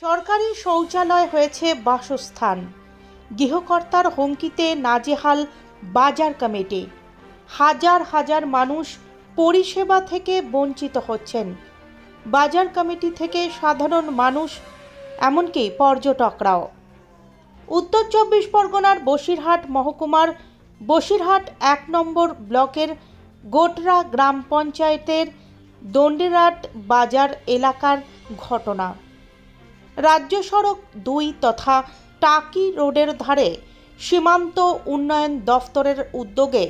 সরকারি শৌচালয় হয়েছে বাসস্থান। গৃহকর্তার হুমকিতে নাজেহাল বাজার কমিটি। হাজার হাজার মানুষ পরিষেবা থেকে বঞ্চিত হচ্ছেন। বাজার কমিটি থেকে সাধারণ মানুষ, এমনকি পর্যটকরাও। উত্তর 24 পরগনার বসিরহাট মহকুমার বসিরহাট 1 নম্বর ব্লকের গোটরা গ্রাম পঞ্চায়েতের দন্ডিরাট বাজার এলাকার ঘটনা। রাজ্য সড়ক 2 তথা টাকি রোডের ধারে সীমান্ত উন্নয়ন দফতরের উদ্যোগে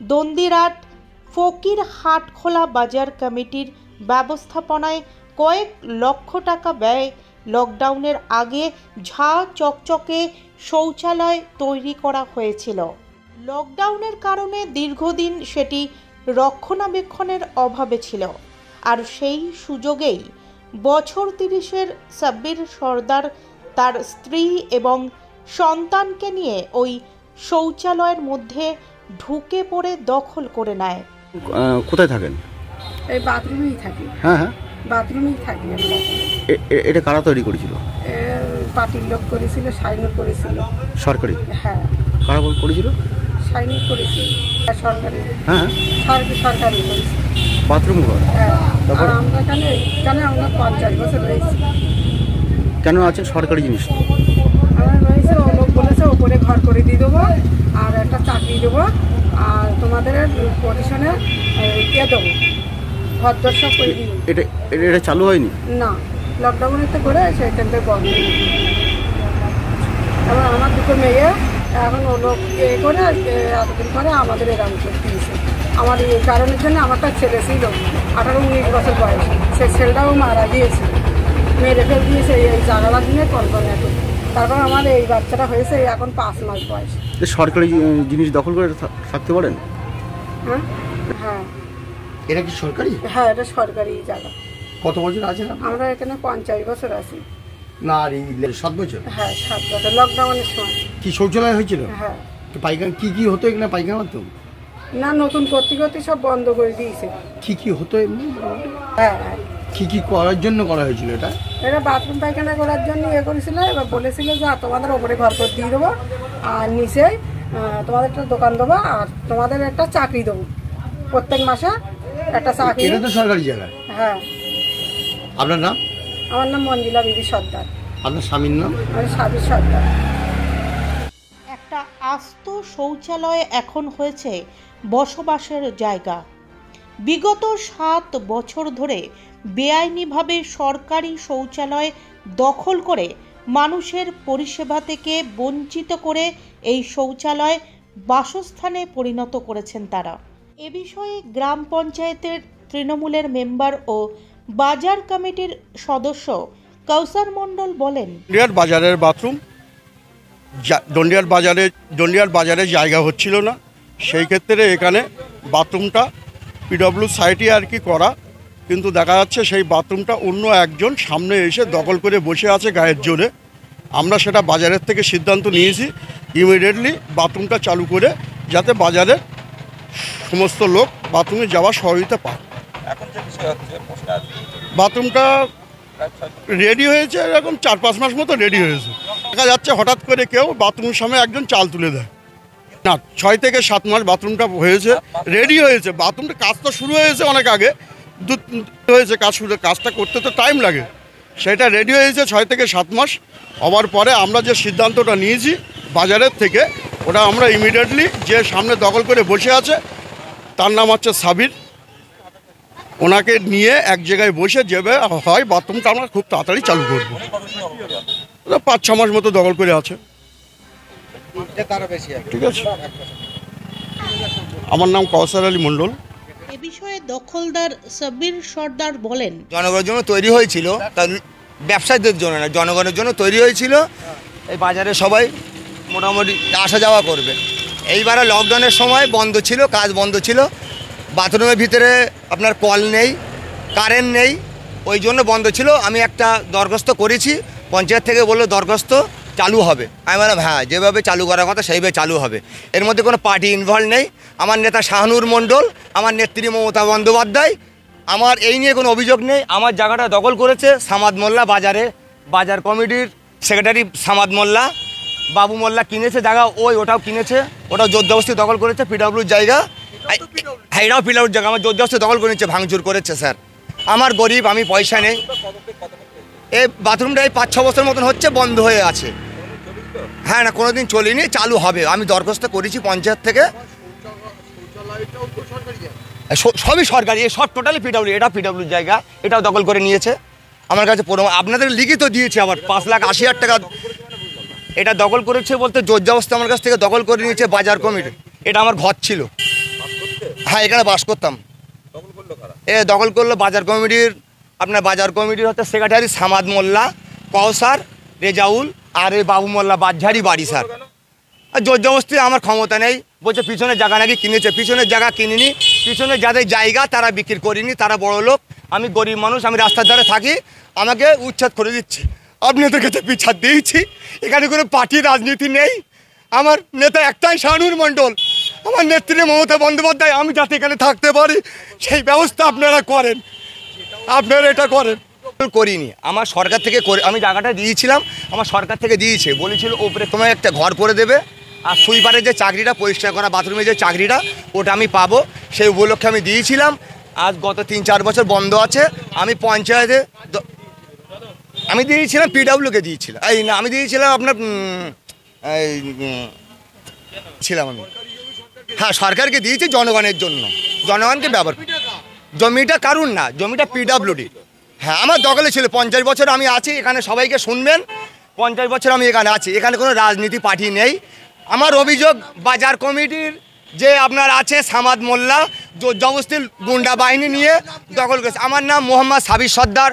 দন্ডিরাট ফকির হাটখোলা বাজার কমিটির ব্যবস্থাপনায় কয়েক লক্ষ টাকা ব্যয়ে লকডাউনের আগে ঝাঁ চকচকে শৌচালয় তৈরি করা হয়েছিল। লকডাউনের কারণে দীর্ঘদিন সেটি রক্ষণাবেক্ষণের অভাবে ছিল। আর সেই সুযোগেই বছর 30-এর সাব্বির সর্দার তার স্ত্রী এবং সন্তানকে নিয়ে ওই শৌচালয়ের মধ্যে ঢুকে পড়ে দখল করে নেয়। কোথায় থাকেন? এই বাথরুমেই থাকি। হ্যাঁ হ্যাঁ, বাথরুমেই থাকি। এটা কারা তৈরি করেছিল? পার্টির লোক করেছিল, সাইন করেছিল। সরকারি? হ্যাঁ। কারা করেছিল? সাইন করেছিল সরকারি। হ্যাঁ, সরকারি করেছিল। বাথরুম ঘর? হ্যাঁ। আর আমরা এখানে আমরা 50 বছর রয়েছি। কেন আছেন সরকারি জিনিস? আমরা রয়েছে, ও লোক বলেছে ওপরে ঘর করে দিয়ে দেবো আর একটা চাকরি দেবো আর তোমাদের পজিশনে ইয়ে দেবো, ঘর দর সব করে দিই। এটা চালু হয়নি? না, লকডাউনে তো করে সেইখান থেকে বন্ধ। এবার আমার দুটো মেয়ে এখন ও লোক এ করে এতদিন পরে আমাদের এরকম দিয়েছে। আমার এই কারণের জন্য আমার একটা ছেলে ছিল 18-19 বছর বয়স, সে ছেলেটাও মারা গিয়েছে, মেরে ফেল দিয়েছে এই জানালা দিনে কল্পনা করে। তারপর আমার এই বাচ্চাটা হয়েছে এখন 5 মাস বয়স। সরকারি জিনিস দখল করে থাকতে পারেন? হ্যাঁ হ্যাঁ। এটা কি সরকারি? হ্যাঁ, এটা সরকারি জায়গা। কত বছর আছেন? আমরা এখানে 50 বছর আছি। না, আর 7 বছর? হ্যাঁ, 7 বছর লকডাউনের সময়। কি শৌচালয় হয়েছিল? হ্যাঁ। পায়খানা কি হতো এখানে? পায়খানা হতো না, নতুন করতে সব বন্ধ করে দিয়েছে। কি হতো এমনি? হ্যাঁ। কি করার জন্য করা হয়েছিল এটা? এটা বাথরুম পায়খানা করার জন্য করেছিল। এবার বলেছিল যে তোমাদের ওপরে ঘর করে দিয়ে দেবো আর নিচে তোমাদের একটা দোকান দেবো আর তোমাদের একটা চাকরি দেবো, প্রত্যেক মাসে একটা চাকরি। এটা তো সরকারি জায়গা। হ্যাঁ। আপনার নাম? আমার নাম মঞ্জিলা বিবি সর্দার। আপনার স্বামীর নাম? আমি সাবির সর্দার। একটা আস্ত শৌচালয় এখন হয়েছে বসবাসের জায়গা। বিগত 7 বছর ধরে বেআইনিভাবে সরকারি শৌচালয় দখল করে মানুষের পরিষেবা থেকে বঞ্চিত করে এই শৌচালয় বাসস্থানে পরিণত করেছেন তারা। এ বিষয়ে গ্রাম পঞ্চায়েতের তৃণমূলের মেম্বার ও বাজার কমিটির সদস্য কৌসার মণ্ডল বলেন, দন্ডিয়ার বাজারের বাথরুম দন্ডিয়ার বাজারে জায়গা হচ্ছিল না, সেই ক্ষেত্রে এখানে বাথরুমটা পিডব্লিউ সাইটে আর কি করা, কিন্তু দেখা যাচ্ছে সেই বাথরুমটা অন্য একজন সামনে এসে দখল করে বসে আছে গায়ের জোরে। আমরা সেটা বাজারের থেকে সিদ্ধান্ত নিয়েছি ইমিডিয়েটলি বাথরুমটা চালু করে যাতে বাজারের সমস্ত লোক বাথরুমে যাওয়ার সহযোগিতা পায়। বাথরুমটা রেডি হয়েছে, এরকম 4-5 মাস মতো রেডি হয়েছে। দেখা যাচ্ছে হঠাৎ করে কেউ বাথরুমের সামনে একজন চাল তুলে দেয়। না, 6 থেকে 7 মাস বাথরুমটা হয়েছে, রেডি হয়েছে। বাথরুমটা কাজ তো শুরু হয়েছে অনেক আগে, হয়েছে কাজটা করতে তো টাইম লাগে। সেটা রেডি হয়েছে 6 থেকে 7 মাস হওয়ার পরে আমরা যে সিদ্ধান্তটা নিয়েছি বাজারের থেকে, ওটা আমরা ইমিডিয়েটলি যে সামনে দখল করে বসে আছে তার নাম হচ্ছে সাবির, ওনাকে নিয়ে এক জায়গায় বসে যেভাবে হয় বাথরুমটা আমরা খুব তাড়াতাড়ি চালু করবো। 5-6 মাস মতো দখল করে আছে। ঠিক আছে, আমার নাম কৌসার আলী মণ্ডল। এ বিষয়ে দখলদার সাব্বির সর্দার বলেন, জনগণের জন্য তৈরি হয়েছিল, তার ব্যবসায়ীদের জন্য না, জনগণের জন্য তৈরি হয়েছিল। এই বাজারে সবাই মোটামুটি আসা যাওয়া করবে। এইবারে লকডাউনের সময় বন্ধ ছিল, কাজ বন্ধ ছিল, বাথরুমের ভিতরে আপনার কল নেই, কারেন্ট নেই, ওই জন্য বন্ধ ছিল। আমি একটা দরখাস্ত করেছি, পঞ্চায়েত থেকে বললো দরখাস্ত চালু হবে। আমি বললাম হ্যাঁ, যেভাবে চালু করার কথা সেইভাবে চালু হবে, এর মধ্যে কোনো পার্টি ইনভলভ নেই। আমার নেতা শাহানুর মণ্ডল, আমার নেত্রী মমতা বন্দ্যোপাধ্যায়, আমার এই নিয়ে কোনো অভিযোগ নেই। আমার জায়গাটা দখল করেছে সামাদ মোল্লা বাজারে বাজার কমিটির সেক্রেটারি সামাদ মোল্লা, বাবু মোল্লা কিনেছে জায়গা, ওটাও কিনেছে, ওটাও জোরজবস্তি দখল করেছে পিডব্লিউর জায়গা। হ্যাঁ, এটাও পিডব্লিউর জায়গা, আমার জোরজবস্তি দখল করে নিচ্ছে, ভাঙচুর করেছে স্যার। আমার গরিব, আমি পয়সা নেই। এই বাথরুমটা এই 5-6 বছর মতন হচ্ছে, বন্ধ হয়ে আছে। হ্যাঁ, না কোনোদিন চলিনি, চালু হবে। আমি দরখাস্ত করেছি পঞ্চায়েত থেকে, সবই সরকারি, এই সব টোটালি পিডব্লিউ। এটা পিডব্লিউর জায়গা, এটাও দখল করে নিয়েছে আমার কাছে। আপনাদের লিখিত দিয়েছে আবার 5,80,000 টাকা। এটা দখল করেছে বলতে জোরজবস্তি আমার কাছ থেকে দখল করে নিয়েছে বাজার কমিটি। এটা আমার ঘর ছিল, হ্যাঁ এখানে বাস করতাম। দখল করলো বাজার কমিটির, আপনার বাজার কমিটির হচ্ছে সেক্রেটারি সামাদ মোল্লা, কওসার, রেজাউল আর এই বাবু মোল্লা বাজারই বাড়ি স্যার। আর জোরজবস্তি আমার ক্ষমতা নেই, বলছে পিছনের জায়গা নাকি কিনেছে। পিছনের জায়গা কিনিনি, পিছনে যাদের জায়গা তারা বিক্রি করিনি, তারা বড় লোক। আমি গরিব মানুষ, আমি রাস্তার ধারে থাকি, আমাকে উচ্ছেদ করে দিচ্ছে। আপনাদের কাছে পিছাদ দিয়েছি, এখানে কোনো পার্টির রাজনীতি নেই। আমার নেতা একটাই, শাহানুর মণ্ডল, আমার নেত্রী মমতা বন্দ্যোপাধ্যায়। আমি যাতে এখানে থাকতে পারি সেই ব্যবস্থা আপনারা করেন, আপনারা এটা করেন। করিনি, আমার সরকার থেকে আমি জায়গাটা দিয়েছিলাম, আমার সরকার থেকে দিয়েছে, বলেছিল ওপরে তোমায় একটা ঘর করে দেবে, আর সুইপারের যে চাকরিটা, পরিষ্কার করা বাথরুমের যে চাকরিটা, ওটা আমি পাবো, সেই উপলক্ষে আমি দিয়েছিলাম। আজ গত 3-4 বছর বন্ধ আছে। আমি পঞ্চায়েতে আমি দিয়েছিলাম, পিডব্লিউকে দিয়েছিলাম, এই না আমি দিয়েছিলাম আপনার ছিলাম আমি, হ্যাঁ সরকারকে দিয়েছি জনগণের জন্য, জনগণকে ব্যবহার। জমিটা কারুর না, জমিটা পিডব্লিউডি। হ্যাঁ, আমার দখলে ছিল। 50 বছর আমি আছি এখানে, সবাইকে শুনবেন। 50 বছর আমি এখানে আছি, এখানে কোনো রাজনীতি পার্টি নেই। আমার অভিযোগ বাজার কমিটির যে আপনার আছে সামাদ মোল্লা, জবরদস্তি গুন্ডা বাহিনী নিয়ে দখল করেছে। আমার নাম মোহাম্মদ সাবির সর্দার।